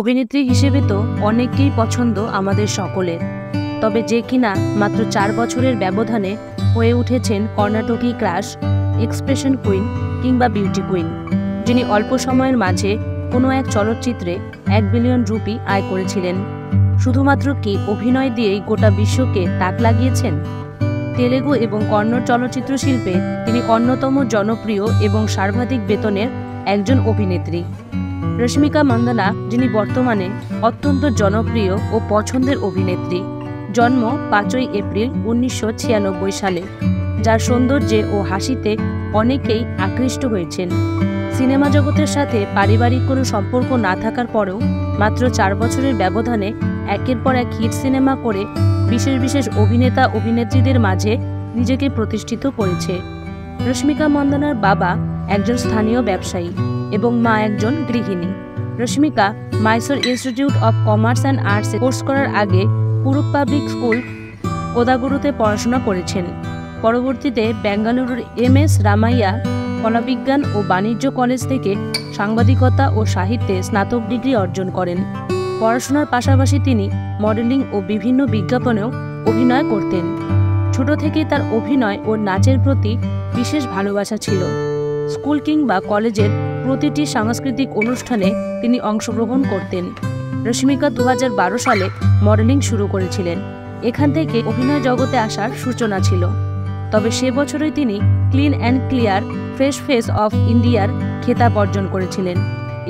অভিনেত্রী হিসেবে তো অনেককেই পছন্দ আমাদের সকলের, তবে যে কিনা মাত্র 4 বছরের ব্যবধানে হয়ে উঠেছেন কর্ণাটকী ক্রাশ, এক্সপ্রেশন কুইন কিংবা বিউটি কুইন, যিনি অল্প সময়ের মাঝে কোনো এক চলচ্চিত্রে 1 বিলিয়ন রুপি আয় করেছিলেন। শুধুমাত্র কি অভিনয় দিয়েই গোটা বিশ্বকে তাক লাগিয়েছেন? তেলেগু এবং কন্নড় চলচ্চিত্র শিল্পে তিনি অন্যতম জনপ্রিয় এবং সর্বাধিক বেতনের একজন অভিনেত্রী। রশ্মিকা মান্দানা, যিনি বর্তমানে অত্যন্ত জনপ্রিয় ও পছন্দের অভিনেত্রী। জন্ম 5ই এপ্রিল 1996 সালে, যার সৌন্দর্যে ও হাসিতে অনেকেই আকৃষ্ট হয়েছেন। সিনেমা জগতের সাথে পারিবারিক কোনো সম্পর্ক না থাকার পরেও মাত্র 4 বছরের ব্যবধানে একের পর এক হিট সিনেমা করে বিশেষ বিশেষ অভিনেতা অভিনেত্রীদের মাঝে নিজেকে প্রতিষ্ঠিত করেছে। রশ্মিকা মান্দানার বাবা একজন স্থানীয় ব্যবসায়ী এবং মা একজন গৃহিণী। Rashmika Mysore institute of commerce and আর্টসে কোর্স করার আগে পুরুক পাবলিক স্কুল কোদাগুরুতে পড়াশোনা করেছেন। পরবর্তীতে বেঙ্গালুরুর MS রামাইয়া কলাবিজ্ঞান ও বাণিজ্য কলেজ থেকে সাংবাদিকতা ও সাহিত্যে স্নাতক ডিগ্রি অর্জন করেন। পড়াশোনার পাশাপাশি তিনি মডেলিং ও বিভিন্ন বিজ্ঞাপনেও অভিনয় করতেন। ছোট থেকেই তার অভিনয় ও নাচের প্রতি বিশেষ ভালোবাসা ছিল। স্কুল কিংবা কলেজের প্রতিটি সাংস্কৃতিক অনুষ্ঠানে তিনি অংশগ্রহণ করতেন। রশ্মিকা 2012 সালে মডেলিং শুরু করেছিলেন। এখান থেকে অভিনয় জগতে আসার সূচনা ছিল। তবে সে বছরই তিনি clean and clear fresh face of ইন্ডিয়ার খেতাব অর্জন করেছিলেন।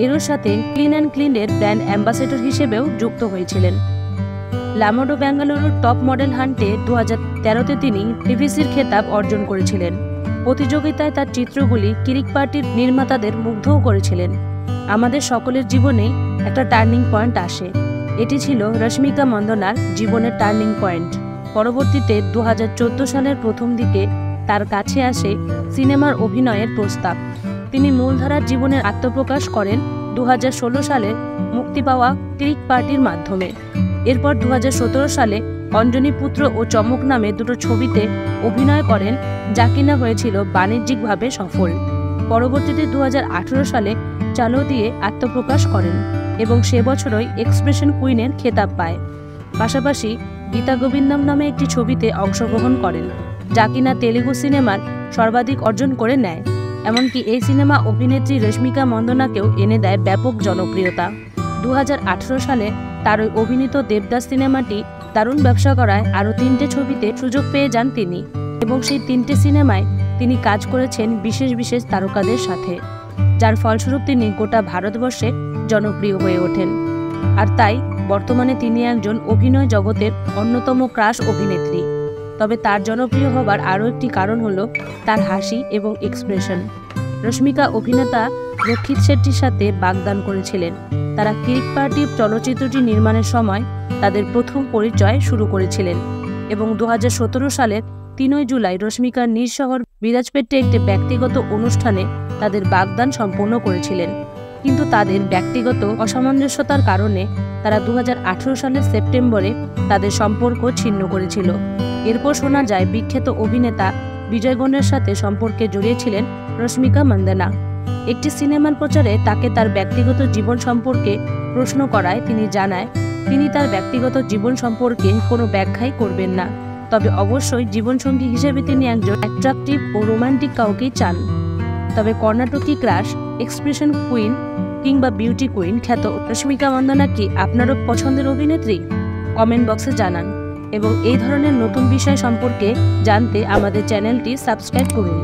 এরও সাথে ক্লিন অ্যান্ড ক্লিনের ব্র্যান্ড অ্যাম্বাসেডর হিসেবেও যুক্ত হয়েছিলেন। লামোডো বেঙ্গালুরুর টপ মডেল হান্টে 2013তে তিনি টিভিসির খেতাব অর্জন করেছিলেন। প্রতিযোগিতায় তার চিত্রগুলি কিরিক পার্টির নির্মাতাদের মুগ্ধও করেছিলেন। আমাদের সকলের জীবনেই একটা টার্নিং পয়েন্ট আসে। এটি ছিল রশ্মিকা মান্দানার জীবনের টার্নিং পয়েন্ট। পরবর্তীতে 2014 সালের প্রথম দিকে তার কাছে আসে সিনেমার অভিনয়ের প্রস্তাব। তিনি মূলধারার জীবনের আত্মপ্রকাশ করেন 2016 সালে মুক্তি পাওয়া কিরিক পার্টির মাধ্যমে। এরপর 2017 সালে অঞ্জনী পুত্র ও চমক নামে দুটো ছবিতে অভিনয় করেন, যা কিনা হয়েছিল বাণিজ্যিকভাবে সফল। পরবর্তীতে 2018 সালে চালো দিয়ে আত্মপ্রকাশ করেন এবং সে বছরই এক্সপ্রেশন কুইনের খেতাব পায়। পাশাপাশি গীতা গোবিন্দম নামে একটি ছবিতে অংশগ্রহণ করেন, যা কিনা তেলেগু সিনেমার সর্বাধিক অর্জন করে নেয়। এমনকি এই সিনেমা অভিনেত্রী রশ্মিকা মান্দানাকেও এনে দেয় ব্যাপক জনপ্রিয়তা। 2018 সালে তার ওই অভিনীত দেবদাস সিনেমাটি দারুণ ব্যবসা করায় আরও 3টে ছবিতে সুযোগ পেয়ে যান তিনি, এবং সেই 3টে সিনেমায় তিনি কাজ করেছেন বিশেষ বিশেষ তারকাদের সাথে, যার ফলস্বরূপ তিনি গোটা ভারতবর্ষে জনপ্রিয় হয়ে ওঠেন। আর তাই বর্তমানে তিনি একজন অভিনয় জগতের অন্যতম ক্রাশ অভিনেত্রী। তবে তার জনপ্রিয় হবার আরও একটি কারণ হলো তার হাসি এবং এক্সপ্রেশন। রশ্মিকা অভিনেতা রক্ষিত শেট্টির সাথে বাগদান করেছিলেন। তারা কিরিক পার্টি চলচ্চিত্রটি নির্মাণের সময় তাদের প্রথম পরিচয় শুরু করেছিলেন এবং 2017 সালের 3 জুলাই রশ্মিকার নিজ শহর বিরাজপেটে একটি ব্যক্তিগত অনুষ্ঠানে তাদের বাগদান সম্পন্ন করেছিলেন। কিন্তু তাদের ব্যক্তিগত অসামঞ্জস্যতার কারণে তারা 2018 সালের সেপ্টেম্বরে তাদের সম্পর্ক ছিন্ন করেছিল। এরপর শোনা যায় বিখ্যাত অভিনেতা বিজয় গণের সাথে সম্পর্কে জড়িয়েছিলেন রশ্মিকা মান্দানা। একটি সিনেমার প্রচারে তাকে তার ব্যক্তিগত জীবন সম্পর্কে প্রশ্ন করায় তিনি জানায় তিনি তার ব্যক্তিগত জীবন সম্পর্কে কোনো ব্যাখ্যাই করবেন না, তবে অবশ্যই জীবনসঙ্গী হিসেবে তিনি একজন অ্যাট্রাকটিভ ও রোমান্টিক কাউকেই চান। তবে কর্ণাটকী ক্রাশ, এক্সপ্রেশন কুইন কিংবা বিউটি কুইন খ্যাত রশ্মিকা মান্দানা কি আপনারও পছন্দের অভিনেত্রী? কমেন্ট বক্সে জানান এবং এই ধরনের নতুন বিষয় সম্পর্কে জানতে আমাদের চ্যানেলটি সাবস্ক্রাইব করুন।